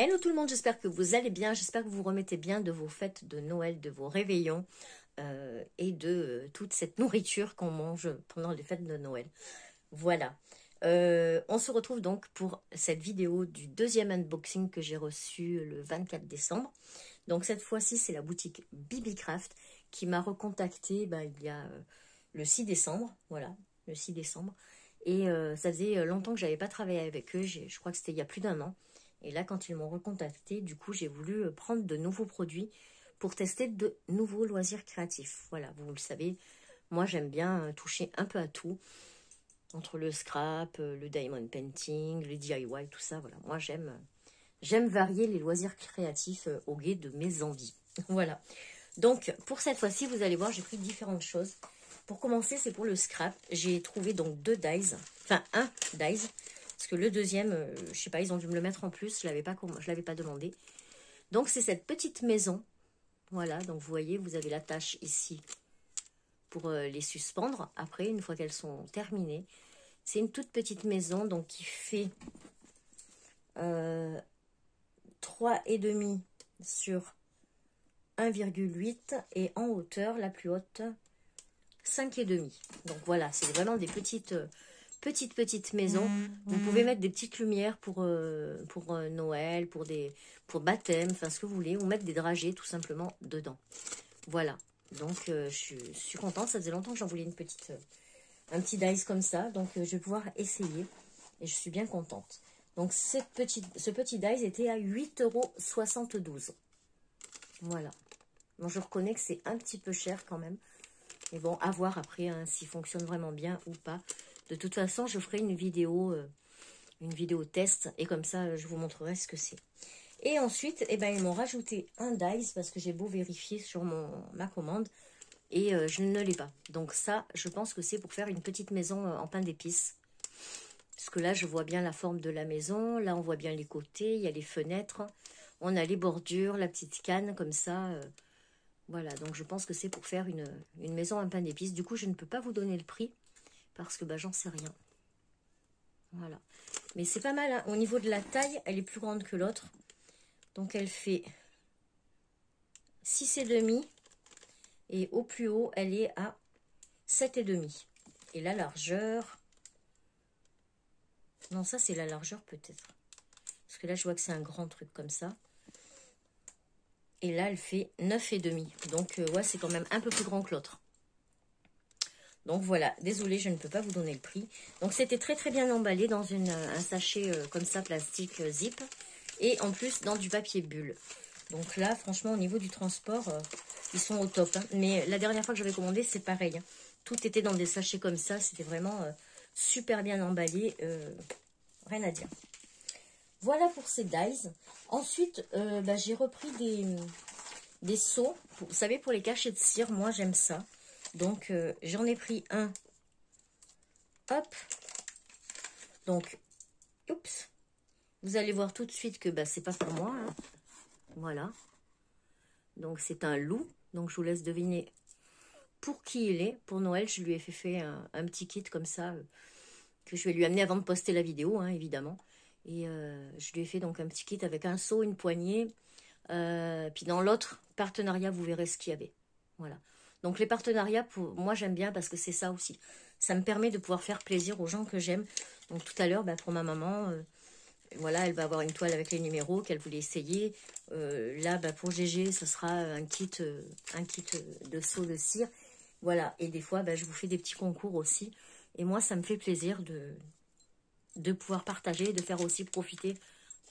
Hello tout le monde, j'espère que vous allez bien, j'espère que vous vous remettez bien de vos fêtes de Noël, de vos réveillons et de toute cette nourriture qu'on mange pendant les fêtes de Noël. Voilà, on se retrouve donc pour cette vidéo du deuxième unboxing que j'ai reçu le 24 décembre. Donc cette fois-ci, c'est la boutique Bibicraft qui m'a recontacté il y a le 6 décembre, voilà, le 6 décembre. Et ça faisait longtemps que j'avais pas travaillé avec eux, je crois que c'était il y a plus d'un an. Et là, quand ils m'ont recontacté, du coup, j'ai voulu prendre de nouveaux produits pour tester de nouveaux loisirs créatifs. Voilà, vous le savez, moi, j'aime bien toucher un peu à tout. Entre le scrap, le diamond painting, le DIY, tout ça, voilà. Moi, j'aime varier les loisirs créatifs au gré de mes envies. Voilà. Donc, pour cette fois-ci, vous allez voir, j'ai pris différentes choses. Pour commencer, c'est pour le scrap. J'ai trouvé donc deux dies, enfin un dies. Parce que le deuxième, je sais pas, ils ont dû me le mettre en plus, je l'avais pas demandé. Donc c'est cette petite maison, voilà, donc vous voyez, vous avez la tâche ici pour les suspendre. Après, une fois qu'elles sont terminées, c'est une toute petite maison, donc qui fait 3,5 sur 1,8 et en hauteur, la plus haute, 5,5. Donc voilà, c'est vraiment des petites maisons. Vous pouvez mettre des petites lumières pour Noël, pour baptême, enfin ce que vous voulez, ou mettre des dragées tout simplement dedans. Voilà, donc je suis contente, ça faisait longtemps que j'en voulais un petit dice comme ça, donc je vais pouvoir essayer et je suis bien contente. Donc ce petit dice était à 8,72 €. Voilà, bon, je reconnais que c'est un petit peu cher quand même, mais bon, à voir après hein, s'il fonctionne vraiment bien ou pas. De toute façon, je ferai une vidéo test et comme ça, je vous montrerai ce que c'est. Et ensuite, eh ben, ils m'ont rajouté un dice parce que j'ai beau vérifier sur ma commande et je ne l'ai pas. Donc ça, je pense que c'est pour faire une petite maison en pain d'épices. Parce que là, je vois bien la forme de la maison. Là, on voit bien les côtés, il y a les fenêtres. On a les bordures, la petite canne comme ça. Voilà, donc je pense que c'est pour faire une maison en pain d'épices. Du coup, je ne peux pas vous donner le prix parce que j'en sais rien. Voilà. Mais c'est pas mal, hein. Au niveau de la taille, elle est plus grande que l'autre. Donc elle fait 6,5. Et au plus haut, elle est à 7,5. Et la largeur... Non, ça c'est la largeur peut-être. Parce que là, je vois que c'est un grand truc comme ça. Et là, elle fait 9,5. Donc, ouais, c'est quand même un peu plus grand que l'autre. Donc voilà, désolée, je ne peux pas vous donner le prix. Donc c'était très très bien emballé dans un sachet comme ça, plastique zip. Et en plus dans du papier bulle. Donc là, franchement, au niveau du transport, ils sont au top. Hein. Mais la dernière fois que j'avais commandé, c'est pareil. Hein. Tout était dans des sachets comme ça. C'était vraiment super bien emballé. Rien à dire. Voilà pour ces dies. Ensuite, j'ai repris des seaux. Vous savez, pour les cachets de cire, moi j'aime ça. Donc, j'en ai pris un. Hop. Donc, oups. Vous allez voir tout de suite que c'est pas pour moi. Hein. Voilà. Donc, c'est un loup. Donc, je vous laisse deviner pour qui il est. Pour Noël, je lui ai fait un petit kit comme ça que je vais lui amener avant de poster la vidéo, hein, évidemment. Et je lui ai fait donc un petit kit avec un seau, une poignée. Puis dans l'autre partenariat, vous verrez ce qu'il y avait. Voilà. Donc les partenariats, moi j'aime bien parce que c'est ça aussi. Ça me permet de pouvoir faire plaisir aux gens que j'aime. Donc tout à l'heure, pour ma maman, voilà, elle va avoir une toile avec les numéros qu'elle voulait essayer. Là, pour Gégé, ce sera un kit de seaux de cire. Voilà, et des fois, je vous fais des petits concours aussi. Et moi, ça me fait plaisir de pouvoir partager, de faire aussi profiter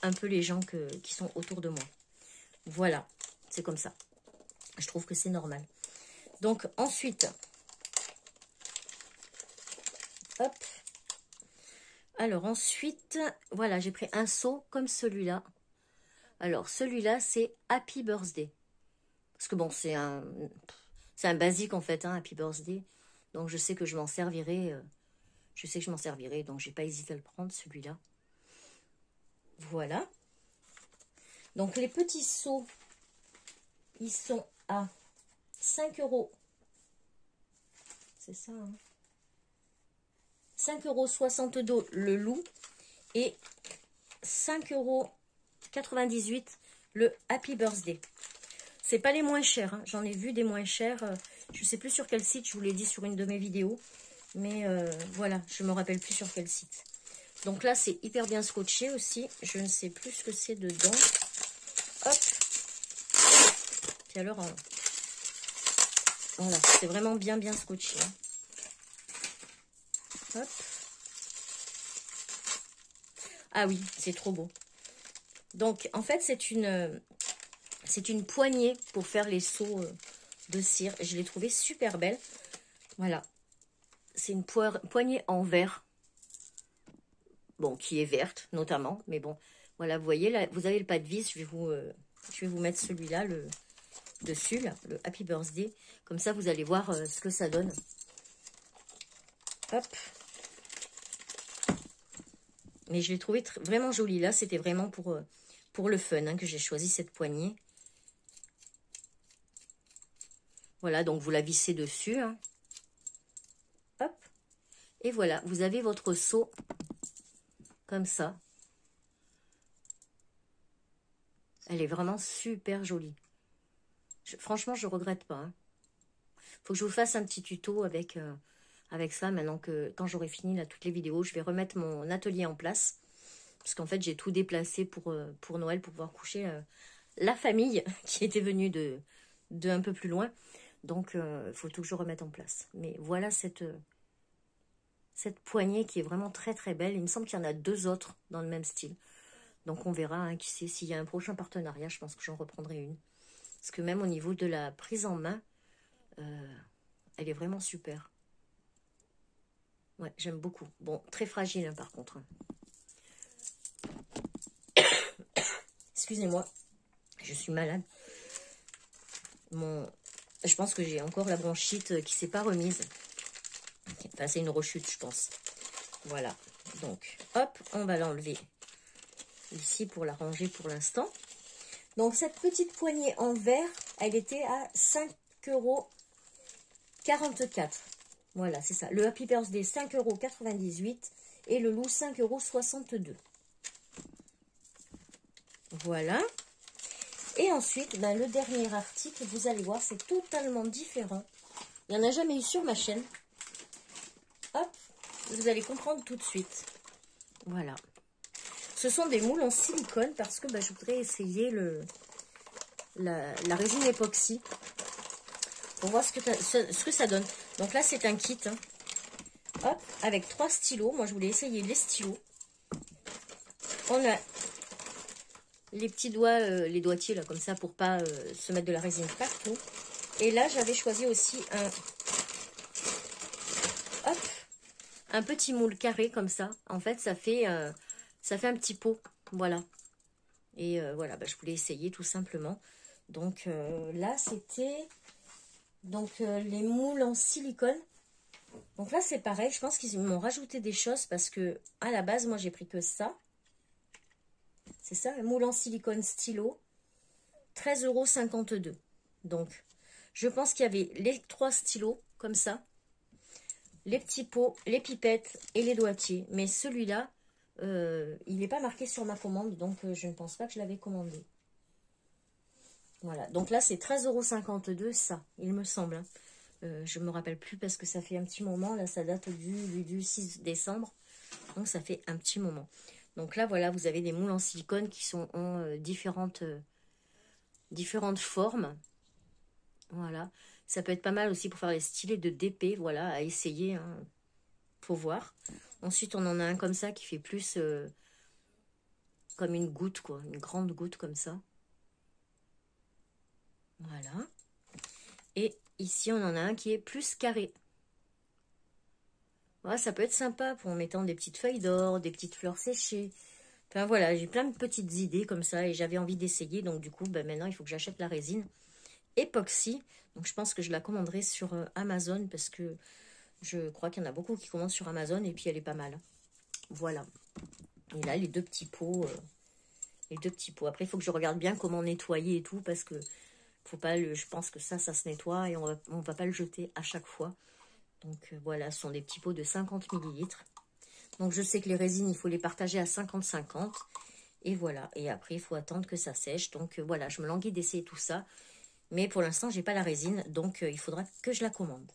un peu les gens qui sont autour de moi. Voilà, c'est comme ça. Je trouve que c'est normal. Donc, ensuite, hop. Alors, ensuite, voilà, j'ai pris un seau comme celui-là. Alors, celui-là, c'est Happy Birthday. Parce que bon, c'est un basique en fait, hein, Happy Birthday. Donc, je sais que je m'en servirai. Donc j'ai pas hésité à le prendre, celui-là. Voilà. Donc, les petits seaux, ils sont à 5 €. C'est ça, hein. 5,62 € le loup et 5,50 € €5,98 le Happy Birthday. C'est pas les moins chers, hein. J'en ai vu des moins chers. Je sais plus sur quel site, je vous l'ai dit sur une de mes vidéos. Mais voilà, je me rappelle plus sur quel site. Donc là, c'est hyper bien scotché aussi. Je ne sais plus ce que c'est dedans. Hop. Puis alors, voilà, c'est vraiment bien scotché. Hein. Hop. Ah oui, c'est trop beau. Donc, en fait, c'est une poignée pour faire les seaux de cire. Je l'ai trouvée super belle. Voilà. C'est une poignée en verre. Bon, qui est verte, notamment. Mais bon, voilà, vous voyez, là, vous avez le pas de vis. Je vais vous mettre celui-là dessus, là, le Happy Birthday. Comme ça, vous allez voir ce que ça donne. Hop. Mais je l'ai trouvé vraiment jolie. Là, c'était vraiment pour le fun hein, que j'ai choisi cette poignée. Voilà, donc vous la vissez dessus. Hein. Hop. Et voilà, vous avez votre seau comme ça. Elle est vraiment super jolie. Franchement, je ne regrette pas. Hein. Faut que je vous fasse un petit tuto avec ça. Maintenant que quand j'aurai fini là, toutes les vidéos, je vais remettre mon atelier en place. Parce qu'en fait, j'ai tout déplacé pour Noël, pour pouvoir coucher la famille qui était venue de un peu plus loin. Donc, il faut tout que je remette en place. Mais voilà cette poignée qui est vraiment très très belle. Il me semble qu'il y en a 2 autres dans le même style. Donc, on verra, hein, qui sait, s'il y a un prochain partenariat, je pense que j'en reprendrai une. Parce que même au niveau de la prise en main, elle est vraiment super. Ouais, j'aime beaucoup. Bon, très fragile hein, par contre. Excusez-moi, je suis malade. Je pense que j'ai encore la bronchite qui ne s'est pas remise. Enfin, c'est une rechute, je pense. Voilà. Donc, hop, on va l'enlever ici pour la ranger pour l'instant. Donc, cette petite poignée en verre, elle était à 5,44 €. Voilà, c'est ça. Le Happy Birthday, 5,98 € et le loup, 5,62 €. Voilà. Et ensuite, ben, le dernier article, vous allez voir, c'est totalement différent. Il n'y en a jamais eu sur ma chaîne. Hop, vous allez comprendre tout de suite. Voilà. Ce sont des moules en silicone parce que ben, je voudrais essayer la résine époxy pour voir ce que ça donne. Donc là, c'est un kit. Hein. Hop, avec 3 stylos. Moi, je voulais essayer les stylos. On a les petits doigts, les doigtiers là comme ça pour pas se mettre de la résine partout. Et là j'avais choisi aussi un petit moule carré comme ça. En fait ça fait un petit pot, voilà. Et voilà, bah, je voulais essayer tout simplement. Donc là c'était les moules en silicone. Donc là c'est pareil, je pense qu'ils m'ont rajouté des choses parce que à la base moi j'ai pris que ça. C'est ça, un moule en silicone stylo, 13,52 €. Donc, je pense qu'il y avait les 3 stylos, comme ça, les petits pots, les pipettes et les doigtiers. Mais celui-là, il n'est pas marqué sur ma commande, donc je ne pense pas que je l'avais commandé. Voilà, donc là, c'est 13,52 €, ça, il me semble. Hein. Je ne me rappelle plus parce que ça fait un petit moment. Là, ça date du 6 décembre. Donc, ça fait un petit moment. Donc là, voilà, vous avez des moules en silicone qui sont en différentes formes. Voilà. Ça peut être pas mal aussi pour faire les stylés de DP, voilà, à essayer. Hein. Faut voir. Ensuite, on en a un comme ça qui fait plus comme une goutte, quoi. Une grande goutte comme ça. Voilà. Et ici, on en a un qui est plus carré. Voilà, ça peut être sympa pour en mettant des petites feuilles d'or, des petites fleurs séchées. Enfin voilà, j'ai plein de petites idées comme ça et j'avais envie d'essayer. Donc du coup, ben, maintenant, il faut que j'achète la résine époxy. Donc je pense que je la commanderai sur Amazon parce que je crois qu'il y en a beaucoup qui commandent sur Amazon et puis elle est pas mal. Voilà. Et là, les 2 petits pots. Après, il faut que je regarde bien comment nettoyer et tout parce que faut pas je pense que ça se nettoie et on va pas le jeter à chaque fois. Donc voilà, ce sont des petits pots de 50 ml. Donc je sais que les résines, il faut les partager à 50-50. Et voilà, et après il faut attendre que ça sèche. Donc voilà, je me languis d'essayer tout ça. Mais pour l'instant, j'ai pas la résine, donc il faudra que je la commande.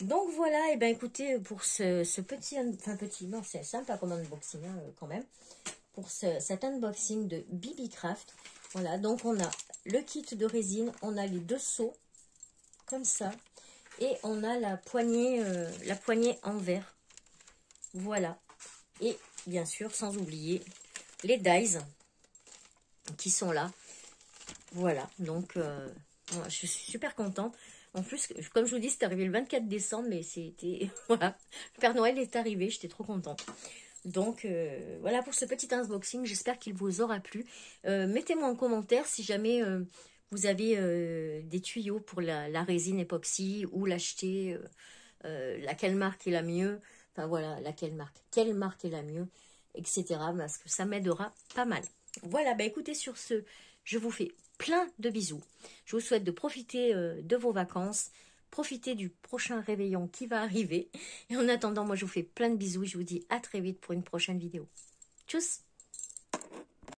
Donc voilà, et bien écoutez, pour ce petit, enfin petit, non c'est sympa comme unboxing hein, quand même. Pour cet unboxing de BB Craft. Voilà, donc on a le kit de résine, on a les 2 seaux, comme ça. Et on a la poignée en verre. Voilà. Et bien sûr, sans oublier les dies qui sont là. Voilà, donc voilà, je suis super contente. En plus, comme je vous dis, c'est arrivé le 24 décembre, mais c'était... Voilà, le Père Noël est arrivé, j'étais trop contente. Donc, voilà pour ce petit unboxing. J'espère qu'il vous aura plu. Mettez-moi en commentaire si jamais vous avez des tuyaux pour la résine époxy ou l'acheter, laquelle marque est la mieux. Enfin, voilà, quelle marque est la mieux, etc. Parce que ça m'aidera pas mal. Voilà, bah écoutez, sur ce, je vous fais plein de bisous. Je vous souhaite de profiter de vos vacances. Profitez du prochain réveillon qui va arriver. Et en attendant, moi, je vous fais plein de bisous. Je vous dis à très vite pour une prochaine vidéo. Tchuss!